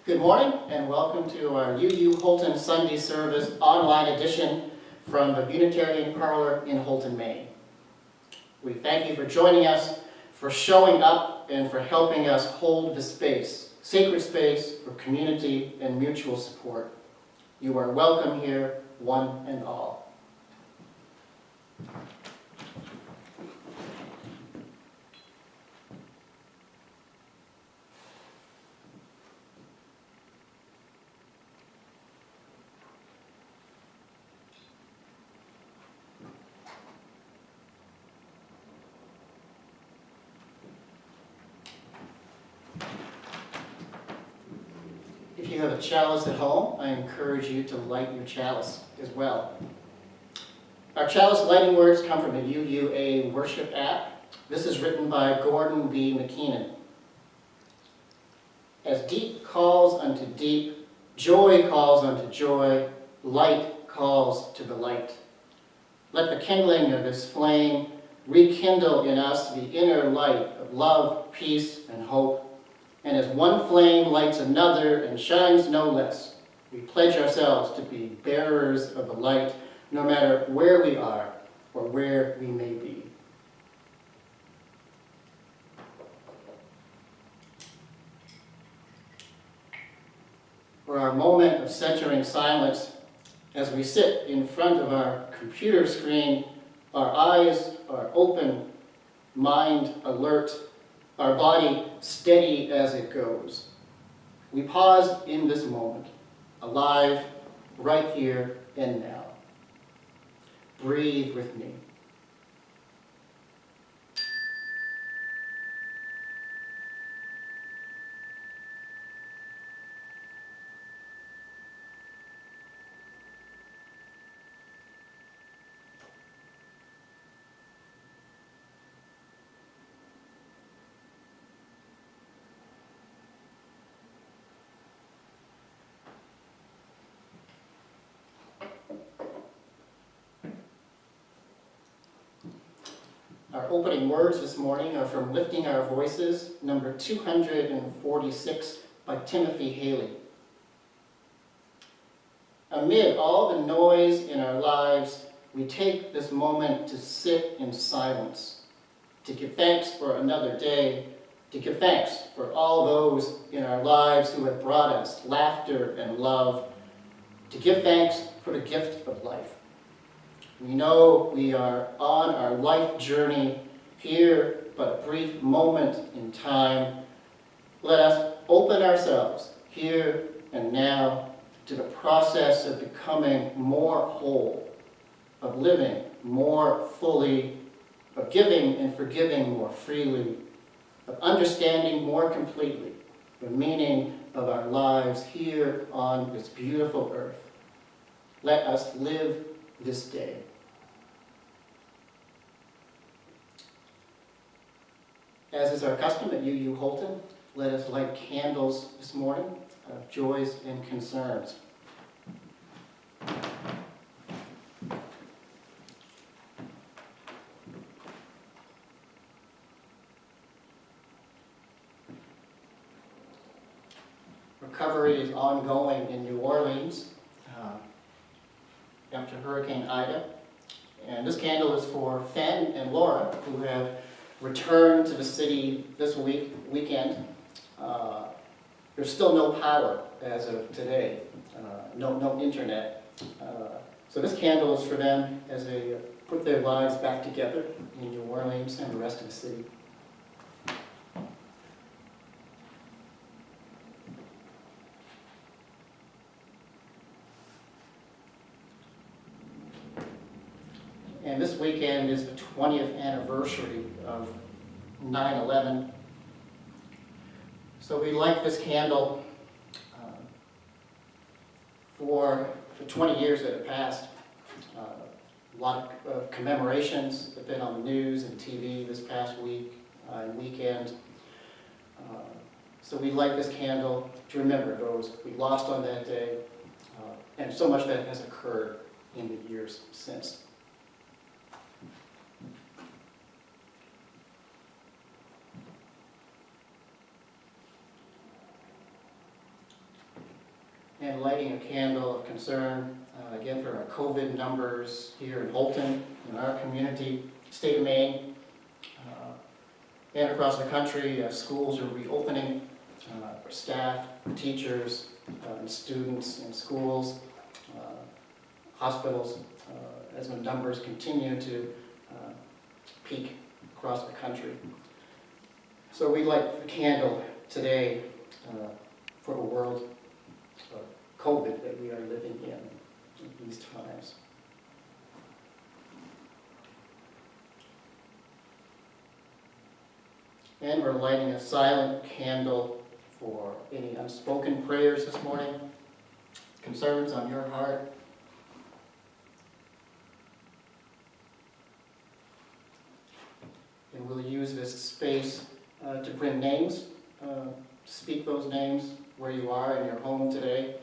Good morning and welcome to our UU Holton Sunday Service online edition from the Unitarian Parlor in Holton, Maine. We thank you for joining us, for showing up, and for helping us hold the space, sacred space for community and mutual support. You are welcome here, one and all. If you have a chalice at home, I encourage you to light your chalice as well. Our chalice lighting words come from the UUA worship app. This is written by Gordon B. McKeenan. As deep calls unto deep, joy calls unto joy, light calls to the light. Let the kindling of this flame rekindle in us the inner light of love, peace, and hope. And as one flame lights another and shines no less, we pledge ourselves to be bearers of the light, no matter where we are or where we may be. For our moment of centering silence, as we sit in front of our computer screen, our eyes are open, mind alert, our body steady as it goes. We pause in this moment, alive, right here and now. Breathe with me. Our opening words this morning are from Lifting Our Voices, number 246 by Timothy Haley. Amid all the noise in our lives, we take this moment to sit in silence, to give thanks for another day, to give thanks for all those in our lives who have brought us laughter and love, to give thanks for the gift of life. We know we are on our life journey here, but a brief moment in time. Let us open ourselves here and now to the process of becoming more whole, of living more fully, of giving and forgiving more freely, of understanding more completely the meaning of our lives here on this beautiful earth. Let us live this day. As is our custom at UU Holton, let us light candles this morning of joys and concerns. Recovery is ongoing in New Orleans after Hurricane Ida. And this candle is for Fen and Laura, who have returned to the city this weekend. There's still no power as of today, no internet. So this candle is for them as they put their lives back together in New Orleans and the rest of the city. And this weekend is the 20th anniversary of 9/11. So we light this candle for the 20 years that have passed. A lot of commemorations have been on the news and TV this past week and weekend. So we light this candle to remember those we lost on that day and so much that has occurred in the years since. and lighting a candle of concern, again, for our COVID numbers here in Holton, in our community, state of Maine, and across the country. Schools are reopening for staff, teachers, and students in schools, hospitals, as the numbers continue to peak across the country. So we light the candle today for the world of COVID that we are living in these times. And we're lighting a silent candle for any unspoken prayers this morning, concerns on your heart. And we'll use this space to bring names, speak those names where you are in your home today,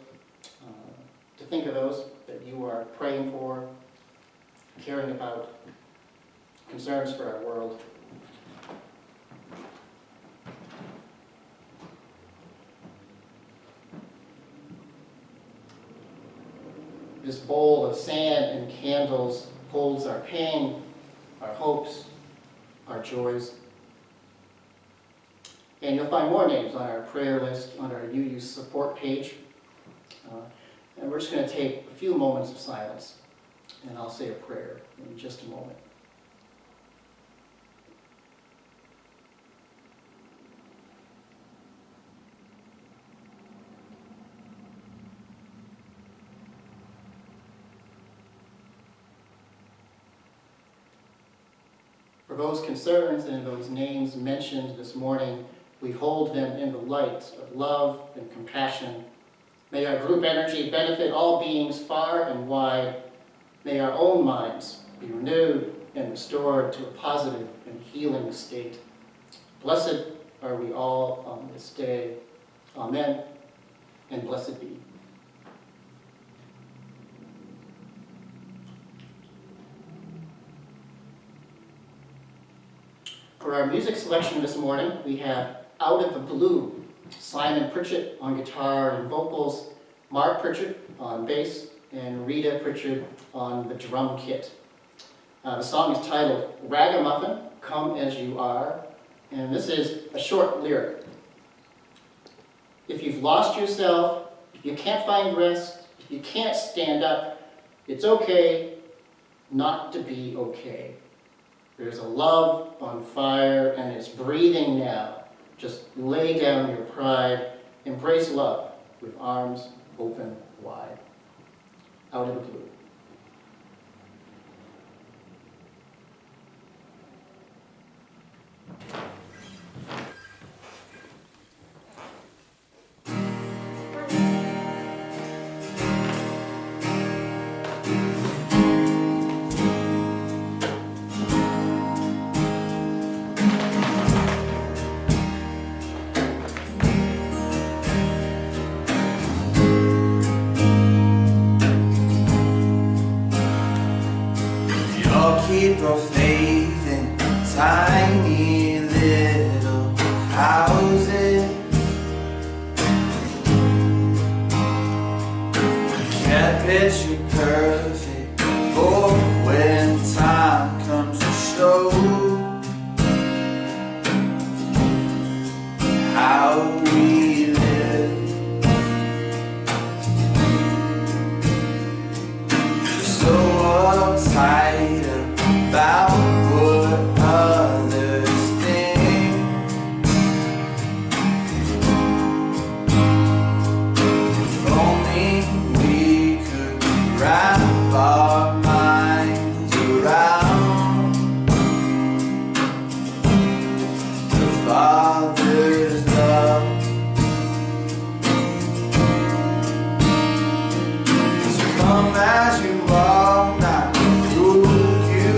to think of those that you are praying for, caring about, concerns for our world. This bowl of sand and candles holds our pain, our hopes, our joys. And you'll find more names on our prayer list on our UU support page. And we're just going to take a few moments of silence, and I'll say a prayer in just a moment. For those concerns and those names mentioned this morning, we hold them in the light of love and compassion. May our group energy benefit all beings far and wide. May our own minds be renewed and restored to a positive and healing state. Blessed are we all on this day. Amen, and blessed be. For our music selection this morning, we have Out of the Blue, Simon Pritchard on guitar and vocals, Mark Pritchard on bass, and Rita Prichard on the drum kit. The song is titled Ragamuffin, Come As You Are, and this is a short lyric. If you've lost yourself, if you can't find rest, if you can't stand up, it's okay not to be okay. There's a love on fire and it's breathing now. Just lay down your pride, embrace love with arms open wide. Out of the Blue. Keep our faith in tiny little houses. Can't picture perfect for when time comes to show how we live. So uptight about what others think. If only we could wrap our minds around the Father's love. So come as you are now, who you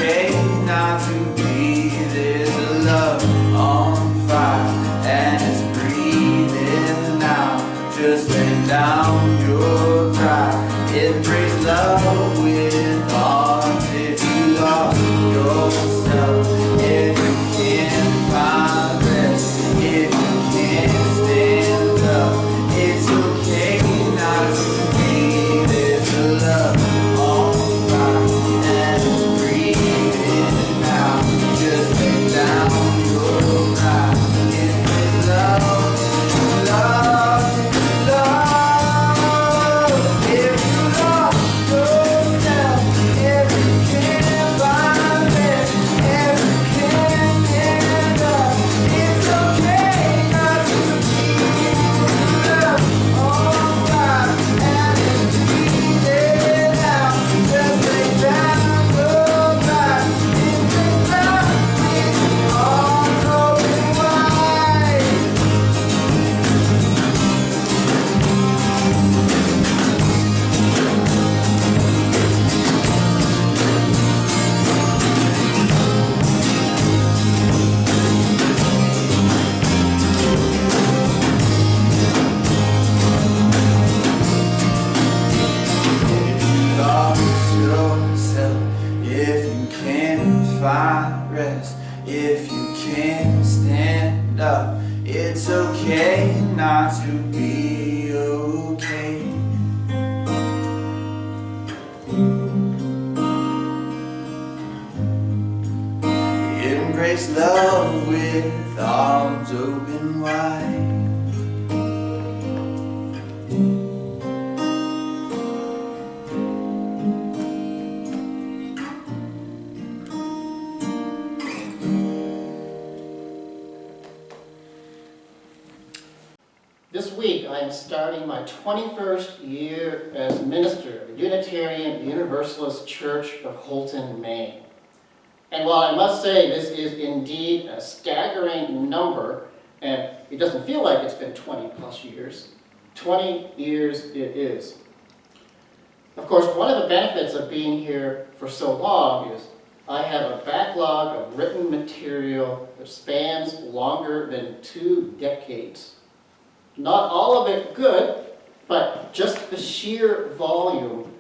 okay not to be. There's a love on fire and it's breathing now. Just lay down your pride. It brings love with arms. If you lost yourself, if you can't find rest, if you can't stand up, it's okay not to be. There's a love on fire and it's breathing now. Just lay down your pride. It brings love, love, love. If you lost yourself, if you can't find rest, if you can't stand up, it's okay not to be. Love on fire and it's breathing now. Just lay down your pride. It brings love with arms open wide. If you lost yourself, if you can't find rest, if you can't stand up, it's okay not to be okay. Embrace love with arms open wide. This week, I am starting my 21st year as minister of the Unitarian Universalist Church of Holton, Maine. And while I must say this is indeed a staggering number, and it doesn't feel like it's been 20 plus years, 20 years it is. Of course, one of the benefits of being here for so long is I have a backlog of written material that spans longer than 2 decades. Not all of it good, but just the sheer volume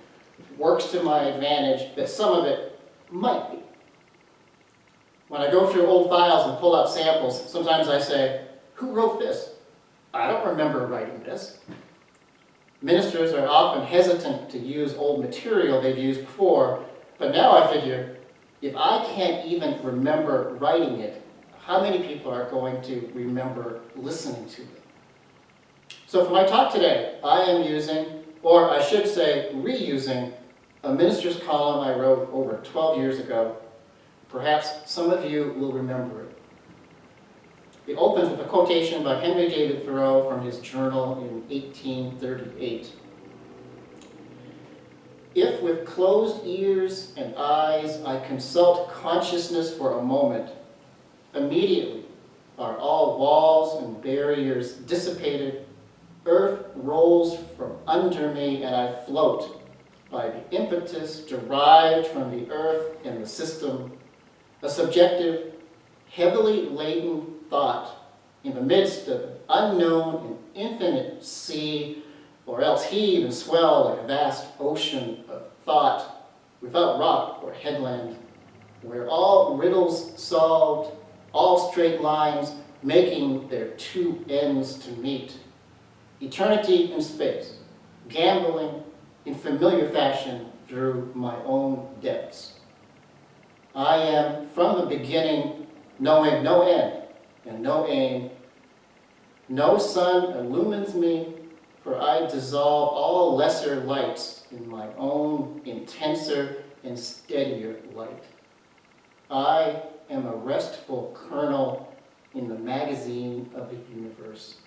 works to my advantage that some of it might be. When I go through old files and pull out samples, sometimes I say, who wrote this? I don't remember writing this. Ministers are often hesitant to use old material they've used before, but now I figure, if I can't even remember writing it, how many people are going to remember listening to it? So for my talk today, I am using, or I should say reusing, a minister's column I wrote over 12 years ago. Perhaps some of you will remember it. It opens with a quotation by Henry David Thoreau from his journal in 1838. If with closed ears and eyes I consult consciousness for a moment, immediately are all walls and barriers dissipated, earth rolls from under me, and I float by the impetus derived from the earth and the system, a subjective, heavily laden thought in the midst of an unknown and infinite sea, or else heave and swell like a vast ocean of thought without rock or headland, where all riddles solved, all straight lines making their 2 ends to meet. Eternity and space, gambling in familiar fashion through my own depths. I am, from the beginning, knowing no end and no aim. No sun illumines me, for I dissolve all lesser lights in my own intenser and steadier light. I am a restful kernel in the magazine of the universe.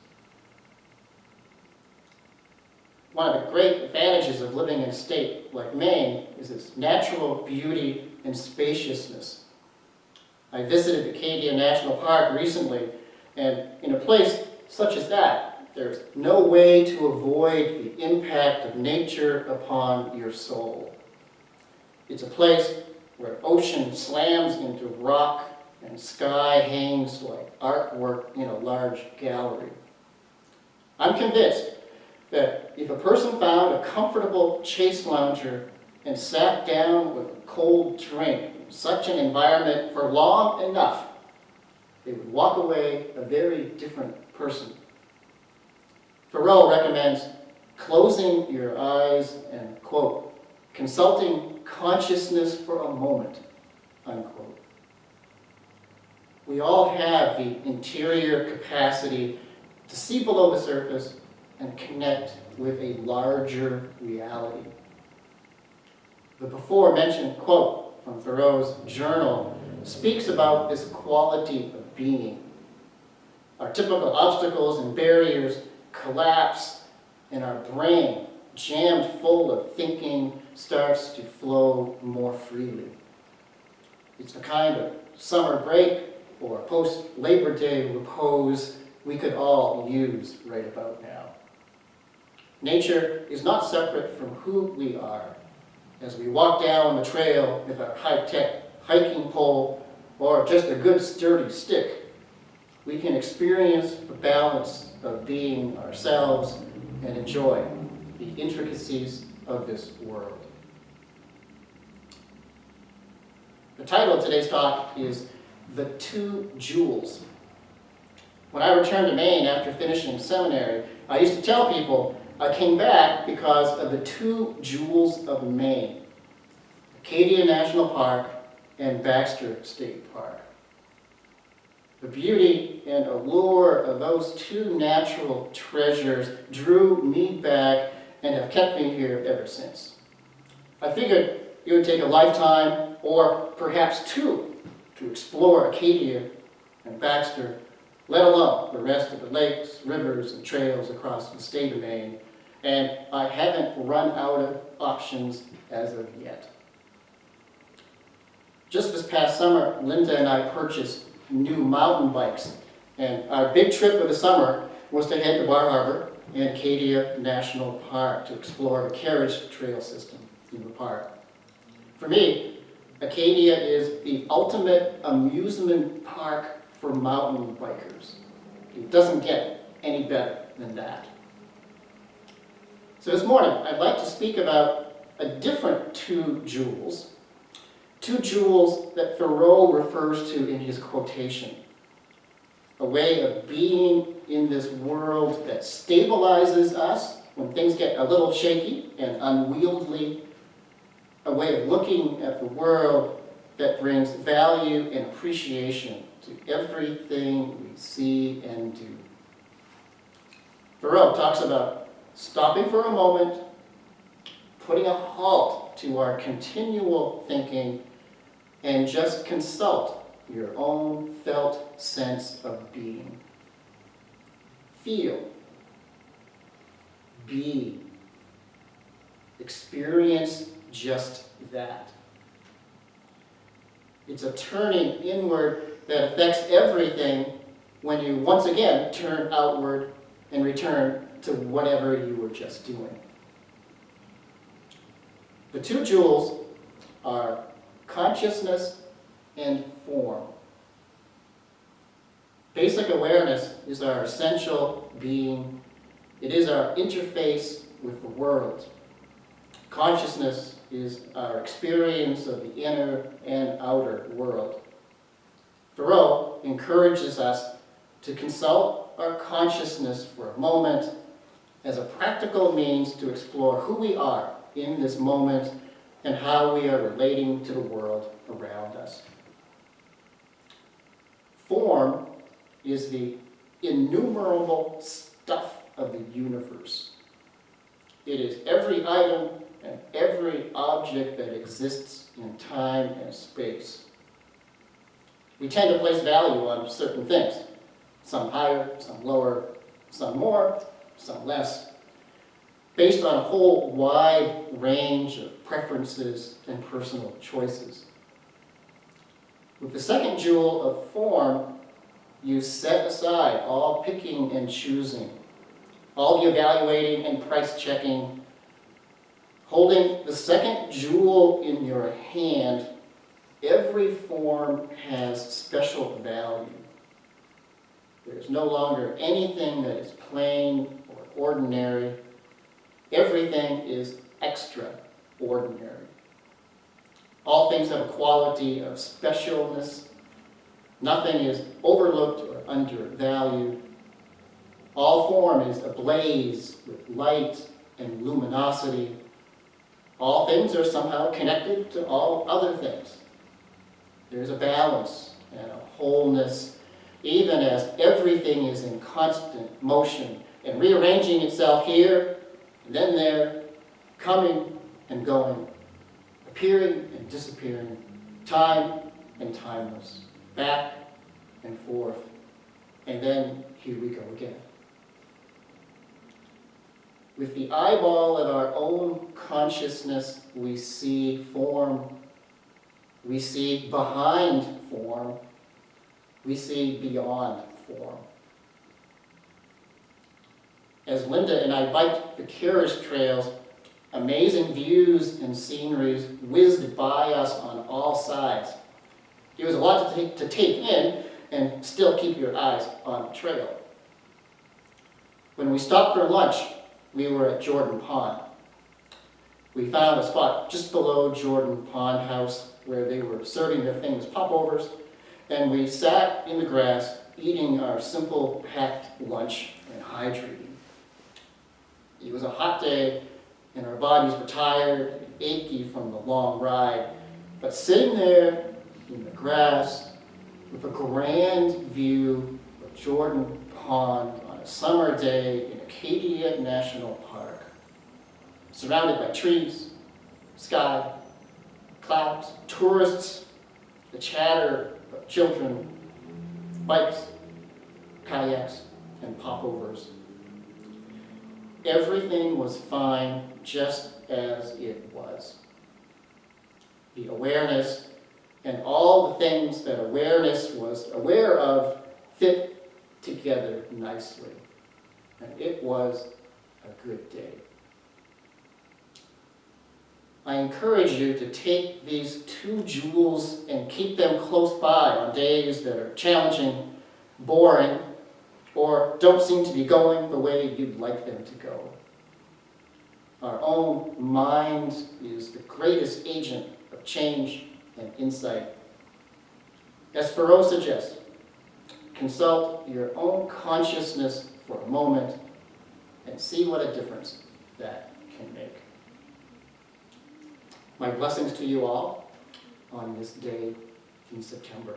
One of the great advantages of living in a state like Maine is its natural beauty and spaciousness. I visited Acadia National Park recently, and in a place such as that, there's no way to avoid the impact of nature upon your soul. It's a place where ocean slams into rock and sky hangs like artwork in a large gallery. I'm convinced that if a person found a comfortable chase lounger and sat down with a cold drink in such an environment for long enough, they would walk away a very different person. Thoreau recommends closing your eyes and, quote, consulting consciousness for a moment, unquote. We all have the interior capacity to see below the surface and connect with a larger reality. The before-mentioned quote from Thoreau's journal speaks about this quality of being. Our typical obstacles and barriers collapse, and our brain, jammed full of thinking, starts to flow more freely. It's the kind of summer break or post-Labor Day repose we could all use right about now. Nature is not separate from who we are. As we walk down the trail with our high-tech hiking pole or just a good sturdy stick, we can experience the balance of being ourselves and enjoy the intricacies of this world. The title of today's talk is The Two Jewels. When I returned to Maine after finishing seminary, I used to tell people I came back because of the two jewels of Maine, Acadia National Park and Baxter State Park. The beauty and allure of those two natural treasures drew me back and have kept me here ever since. I figured it would take a lifetime, or perhaps two, to explore Acadia and Baxter, let alone the rest of the lakes, rivers, and trails across the state of Maine, and I haven't run out of options as of yet. Just this past summer, Linda and I purchased new mountain bikes, and our big trip of the summer was to head to Bar Harbor and Acadia National Park to explore the carriage trail system in the park. For me, Acadia is the ultimate amusement park for mountain bikers. It doesn't get any better than that. So this morning, I'd like to speak about a different two jewels that Thoreau refers to in his quotation. A way of being in this world that stabilizes us when things get a little shaky and unwieldy. A way of looking at the world that brings value and appreciation to everything we see and do. Thoreau talks about stopping for a moment, putting a halt to our continual thinking, and just consult your own felt sense of being. Feel. Be. Experience just that. It's a turning inward that affects everything when you once again turn outward and return to whatever you were just doing. The two jewels are consciousness and form. Basic awareness is our essential being. It is our interface with the world. Consciousness is our experience of the inner and outer world. Thoreau encourages us to consult our consciousness for a moment as a practical means to explore who we are in this moment and how we are relating to the world around us. Form is the innumerable stuff of the universe. It is every item and every object that exists in time and space. We tend to place value on certain things, some higher, some lower, some more, some less, based on a whole wide range of preferences and personal choices. With the second jewel of form, you set aside all picking and choosing, all the evaluating and price checking. Holding the second jewel in your hand, every form has special value. There's no longer anything that is plain or ordinary. Everything is extraordinary. All things have a quality of specialness. Nothing is overlooked or undervalued. All form is ablaze with light and luminosity. All things are somehow connected to all other things. There's a balance and a wholeness, even as everything is in constant motion and rearranging itself here, and then there, coming and going, appearing and disappearing, time and timeless, back and forth, and then here we go again. With the eyeball of our own consciousness, we see form, we see behind form, we see beyond form. As Linda and I biked the carriage trails, amazing views and sceneries whizzed by us on all sides. It was a lot to take in and still keep your eyes on the trail. When we stopped for lunch, we were at Jordan Pond. We found a spot just below Jordan Pond House where they were serving their famous popovers, and we sat in the grass eating our simple packed lunch and hydrating. It was a hot day and our bodies were tired and achy from the long ride, but sitting there in the grass with a grand view of Jordan Pond on a summer day in Acadia National Park, surrounded by trees, sky, clouds, tourists, the chatter of children, bikes, kayaks, and popovers. Everything was fine just as it was. The awareness and all the things that awareness was aware of fit together nicely. And it was a good day. I encourage you to take these two jewels and keep them close by on days that are challenging, boring, or don't seem to be going the way you'd like them to go. Our own mind is the greatest agent of change and insight. As Thoreau suggests, consult your own consciousness for a moment and see what a difference that can make. My blessings to you all on this day in September.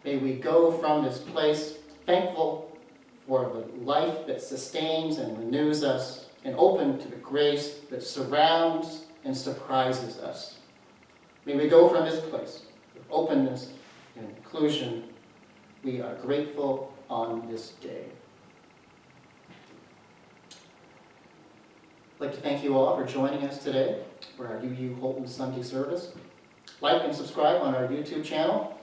May we go from this place thankful for the life that sustains and renews us, and open to the grace that surrounds and surprises us. May we go from this place with openness and inclusion. We are grateful on this day. I'd like to thank you all for joining us today for our UU Holton Sunday service. Like and subscribe on our YouTube channel.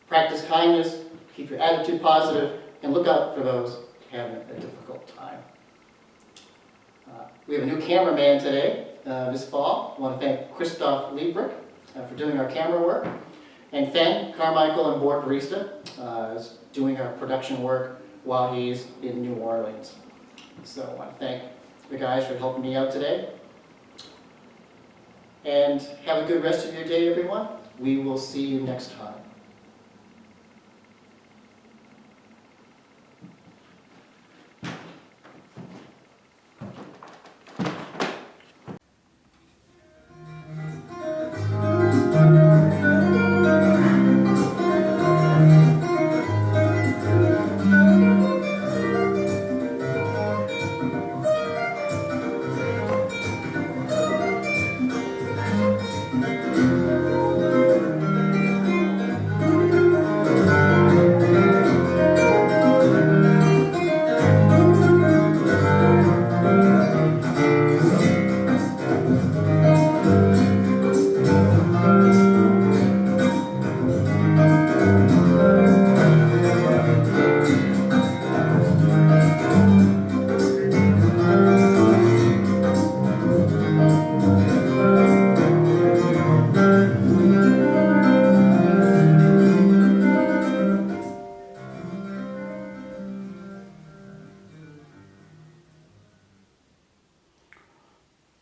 Practice kindness, keep your attitude positive, and look out for those having a difficult time. We have a new cameraman today, this fall. I want to thank Christoph Liebrick for doing our camera work, and Fen Carmichael on board barista is doing our production work while he's in New Orleans. So I want to thank the guys for helping me out today. And have a good rest of your day, everyone. We will see you next time.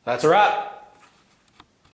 That's a wrap.